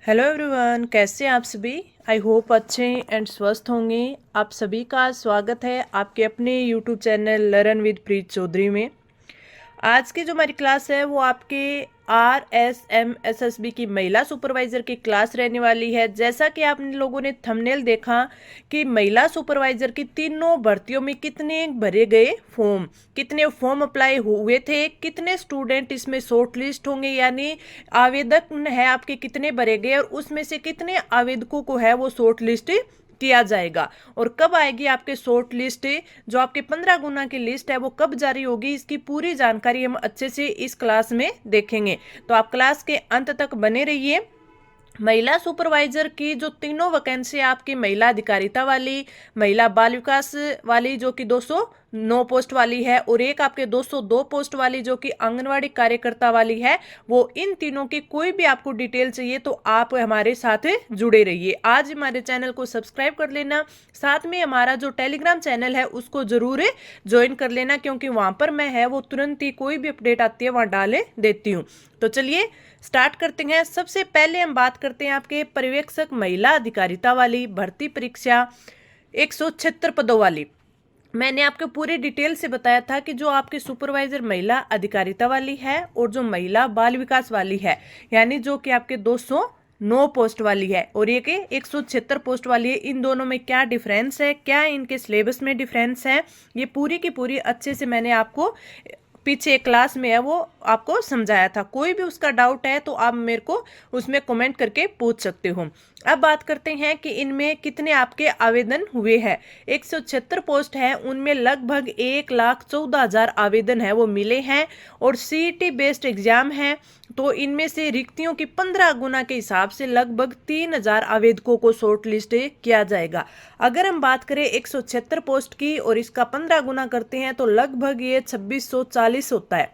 Hello everyone, कैसे हैं आप सभी। आई होप अच्छे एंड स्वस्थ होंगे। आप सभी का स्वागत है आपके अपने यूट्यूब चैनल लर्न विद प्रीत चौधरी में। आज की जो हमारी क्लास है वो आपके RSMSSB की महिला सुपरवाइजर की क्लास रहने वाली है। जैसा कि आप लोगों ने थंबनेल देखा कि महिला सुपरवाइजर की तीनों भर्तियों में कितने भरे गए फॉर्म, कितने फॉर्म अप्लाई हुए थे, कितने स्टूडेंट इसमें शॉर्ट लिस्ट होंगे, यानी आवेदक है आपके कितने भरे गए और उसमें से कितने आवेदकों को है वो शॉर्ट लिस्ट किया जाएगा और कब आएगी आपके शॉर्ट लिस्ट। जो आपके 15 गुना की लिस्ट है वो कब जारी होगी, इसकी पूरी जानकारी हम अच्छे से इस क्लास में देखेंगे। तो आप क्लास के अंत तक बने रहिए। महिला सुपरवाइजर की जो तीनों वैकेंसी आपकी महिला अधिकारिता वाली, महिला बाल विकास वाली जो कि 209 पोस्ट वाली है और एक आपके 202 पोस्ट वाली जो कि आंगनवाड़ी कार्यकर्ता वाली है, वो इन तीनों की कोई भी आपको डिटेल चाहिए तो आप हमारे साथ जुड़े रहिए। आज हमारे चैनल को सब्सक्राइब कर लेना, साथ में हमारा जो टेलीग्राम चैनल है उसको जरूर ज्वाइन कर लेना, क्योंकि वहां पर मैं है वो तुरंत ही कोई भी अपडेट आती है वहां डाले देती हूँ। तो चलिए स्टार्ट करते हैं। सबसे पहले हम बात करते हैं आपके पर्यवेक्षक महिला अधिकारिता वाली भर्ती परीक्षा 176 पदों वाली। मैंने आपको पूरी डिटेल से बताया था कि जो आपके सुपरवाइजर महिला अधिकारिता वाली है और जो महिला बाल विकास वाली है, यानी जो कि आपके 209 पोस्ट वाली है और ये के 176 पोस्ट वाली है, इन दोनों में क्या डिफरेंस है, क्या इनके सिलेबस में डिफरेंस है, ये पूरी की पूरी अच्छे से मैंने आपको पीछे एक क्लास में है वो आपको समझाया था। कोई भी उसका डाउट है तो आप मेरे को उसमें कमेंट करके पूछ सकते हो। अब बात करते हैं कि इनमें कितने आपके आवेदन हुए हैं। 176 पोस्ट है, उनमें लगभग 1,14,000 आवेदन है वो मिले हैं और CET बेस्ड एग्जाम है, तो इनमें से रिक्तियों की 15 गुना के हिसाब से लगभग 3,000 आवेदकों को शॉर्ट लिस्ट किया जाएगा। अगर हम बात करें 176 पोस्ट की और इसका 15 गुना करते हैं तो लगभग ये 2640 होता है,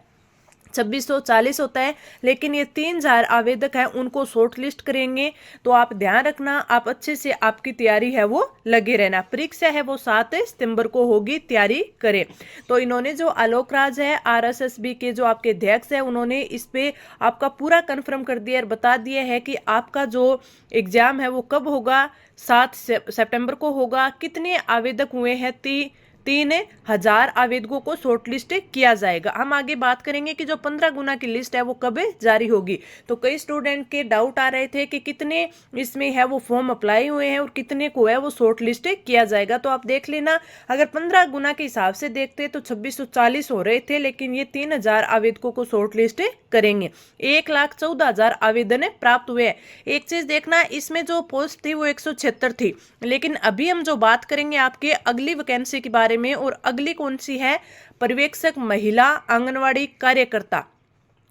2640 होता है। लेकिन ये 3,000 आवेदक हैं उनको शॉर्ट लिस्ट करेंगे, तो आप ध्यान रखना, आप अच्छे से आपकी तैयारी है वो लगे रहना। परीक्षा है वो 7 सितंबर को होगी, तैयारी करें। तो इन्होंने जो आलोक राज है RSSB के जो आपके अध्यक्ष है, उन्होंने इस पे आपका पूरा कंफर्म कर दिया और बता दिया है कि आपका जो एग्जाम है वो कब होगा, 7 सितंबर को होगा। कितने आवेदक हुए हैं, 3,000 आवेदकों को शॉर्टलिस्ट किया जाएगा। हम आगे बात करेंगे कि जो 15 गुना की लिस्ट है वो कब जारी होगी। तो कई स्टूडेंट के डाउट आ रहे थे कि कितने इसमें है वो फॉर्म अप्लाई हुए हैं और कितने को है वो शॉर्टलिस्ट किया जाएगा। तो आप देख लेना, अगर 15 गुना के हिसाब से देखते तो 2640 हो रहे थे, लेकिन ये 3,000 आवेदकों को शॉर्टलिस्ट करेंगे। 1,14,000 आवेदन प्राप्त हुए हैं। एक चीज देखना, इसमें जो पोस्ट थी वो 176 थी, लेकिन अभी हम जो बात करेंगे आपके अगली वैकेंसी के बारे में, और अगली कौन सी है, पर्यवेक्षक महिला आंगनवाड़ी कार्यकर्ता,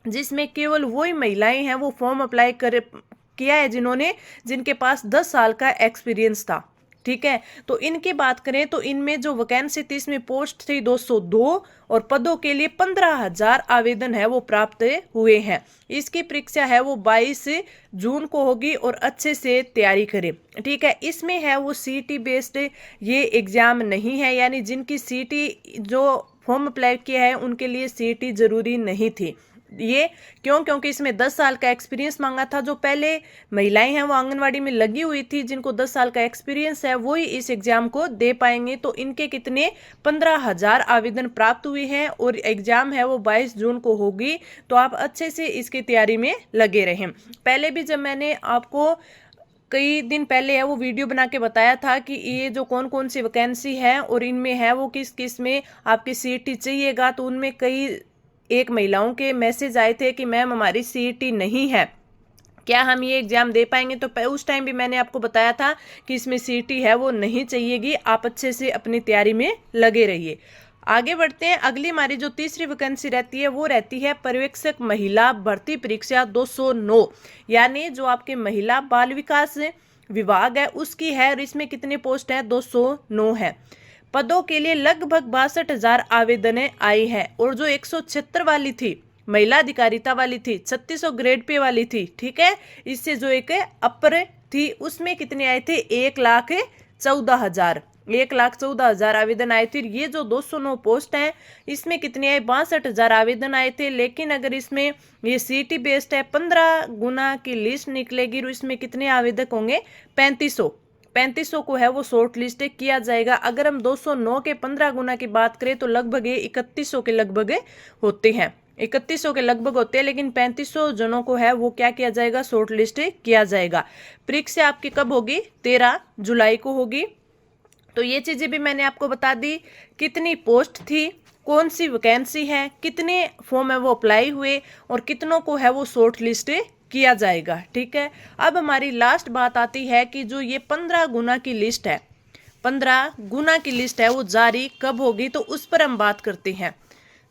जिसमें केवल वही महिलाएं हैं वो फॉर्म अप्लाई कर किया है जिनके पास 10 साल का एक्सपीरियंस था। ठीक है, तो इनकी बात करें तो इनमें जो वैकेंसी थी, इसमें पोस्ट थी 202 और पदों के लिए 15,000 आवेदन है वो प्राप्त हुए हैं। इसकी परीक्षा है वो 22 जून को होगी और अच्छे से तैयारी करें। ठीक है, इसमें है वो CET बेस्ड ये एग्जाम नहीं है, यानी जिनकी CET जो फॉर्म अप्लाई किया है उनके लिए CET जरूरी नहीं थी। ये क्यों? क्योंकि इसमें 10 साल का एक्सपीरियंस मांगा था। जो पहले महिलाएं हैं वो आंगनवाड़ी में लगी हुई थी, जिनको 10 साल का एक्सपीरियंस है, वही इस एग्जाम को दे पाएंगे। तो इनके कितने 15,000 आवेदन प्राप्त हुए हैं और एग्जाम है वो 22 जून को होगी। तो आप अच्छे से इसकी तैयारी में लगे रहें। पहले भी जब मैंने आपको कई दिन पहले है वो वीडियो बना के बताया था कि ये जो कौन कौन सी वैकेंसी है और इनमें है वो किस किस में आपकी CET चाहिएगा, तो उनमें कई एक महिलाओं के मैसेज आए थे कि मैम हमारी CET नहीं है, क्या हम ये एग्जाम दे पाएंगे। तो उस टाइम भी मैंने आपको बताया था कि इसमें CET है वो नहीं चाहिएगी, आप अच्छे से अपनी तैयारी में लगे रहिए। आगे बढ़ते हैं। अगली हमारी जो तीसरी वैकेंसी रहती है वो रहती है पर्यवेक्षक महिला भर्ती परीक्षा 209, यानी जो आपके महिला बाल विकास विभाग है उसकी है, और इसमें कितने पोस्ट है, 209 है। पदों के लिए लगभग 62,000 आवेदन आई है, और जो 176 वाली थी महिला अधिकारिता वाली थी, 3600 ग्रेड पे वाली थी। ठीक है, इससे जो एक अपर थी उसमें कितने आए थे, 1,14,000। 1,14,000 आवेदन आए थे। ये जो 209 पोस्ट हैं इसमें कितने आए, 62,000 आवेदन आए थे। लेकिन अगर इसमें ये सीटी बेस्ड है, 15 गुना की लिस्ट निकलेगी और इसमें कितने आवेदक होंगे, 3500 को है वो शॉर्ट लिस्ट किया जाएगा। अगर हम 209 के 15 गुना की बात करें तो लगभग 3100 के लगभग होते हैं, 3100 के लगभग होते हैं। लेकिन 3500 जनों को है वो क्या किया जाएगा, शॉर्ट लिस्ट किया जाएगा। परीक्षा आपकी कब होगी, 13 जुलाई को होगी। तो ये चीजें भी मैंने आपको बता दी, कितनी पोस्ट थी, कौन सी वैकेंसी है, कितने फॉर्म है वो अप्लाई हुए और कितनों को है वो शॉर्ट लिस्ट किया जाएगा। ठीक है, अब हमारी लास्ट बात आती है कि जो ये 15 गुना की लिस्ट है, 15 गुना की लिस्ट है वो जारी कब होगी, तो उस पर हम बात करते हैं,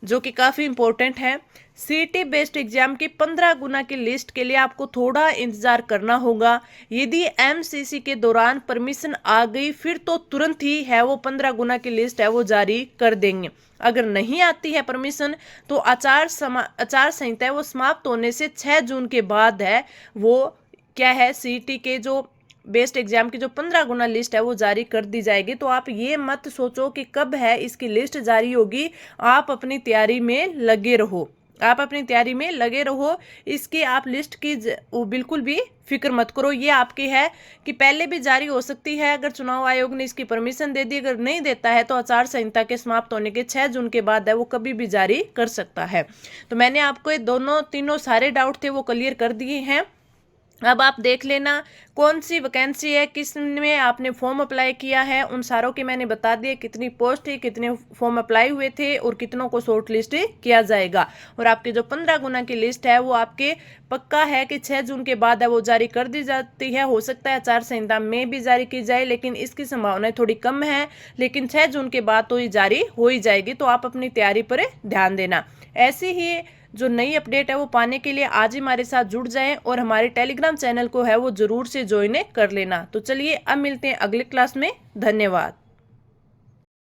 जो कि काफी इंपॉर्टेंट है। सीटी बेस्ड एग्जाम की 15 गुना की लिस्ट के लिए आपको थोड़ा इंतजार करना होगा। यदि एमसीसी के दौरान परमिशन आ गई फिर तो तुरंत ही है वो 15 गुना की लिस्ट है वो जारी कर देंगे। अगर नहीं आती है परमिशन तो आचार संहिता है वो समाप्त होने से 6 जून के बाद है वो क्या है, सीटी के जो बेस्ड एग्जाम की जो 15 गुना लिस्ट है वो जारी कर दी जाएगी। तो आप ये मत सोचो कि कब है इसकी लिस्ट जारी होगी, आप अपनी तैयारी में लगे रहो, आप अपनी तैयारी में लगे रहो। इसकी आप लिस्ट की बिल्कुल भी फिक्र मत करो। ये आपकी है कि पहले भी जारी हो सकती है अगर चुनाव आयोग ने इसकी परमिशन दे दी। अगर नहीं देता है तो आचार संहिता के समाप्त होने के 6 जून के बाद है वो कभी भी जारी कर सकता है। तो मैंने आपको ये दोनों तीनों सारे डाउट थे वो क्लियर कर दिए हैं। अब आप देख लेना कौन सी वैकेंसी है, किस में आपने फॉर्म अप्लाई किया है, उन सारों के मैंने बता दिए, कितनी पोस्ट थी, कितने फॉर्म अप्लाई हुए थे और कितनों को शॉर्ट लिस्ट किया जाएगा। और आपकी जो 15 गुना की लिस्ट है वो आपके पक्का है कि 6 जून के बाद है वो जारी कर दी जाती है। हो सकता है आचार संहिता में भी जारी की जाए, लेकिन इसकी संभावना थोड़ी कम है। लेकिन 6 जून के बाद तो ये जारी हो ही जाएगी। तो आप अपनी तैयारी पर ध्यान देना। ऐसी ही जो नई अपडेट है वो पाने के लिए आज ही हमारे साथ जुड़ जाएं और हमारे टेलीग्राम चैनल को है वो जरूर से ज्वाइन कर लेना। तो चलिए अब मिलते हैं अगले क्लास में। धन्यवाद।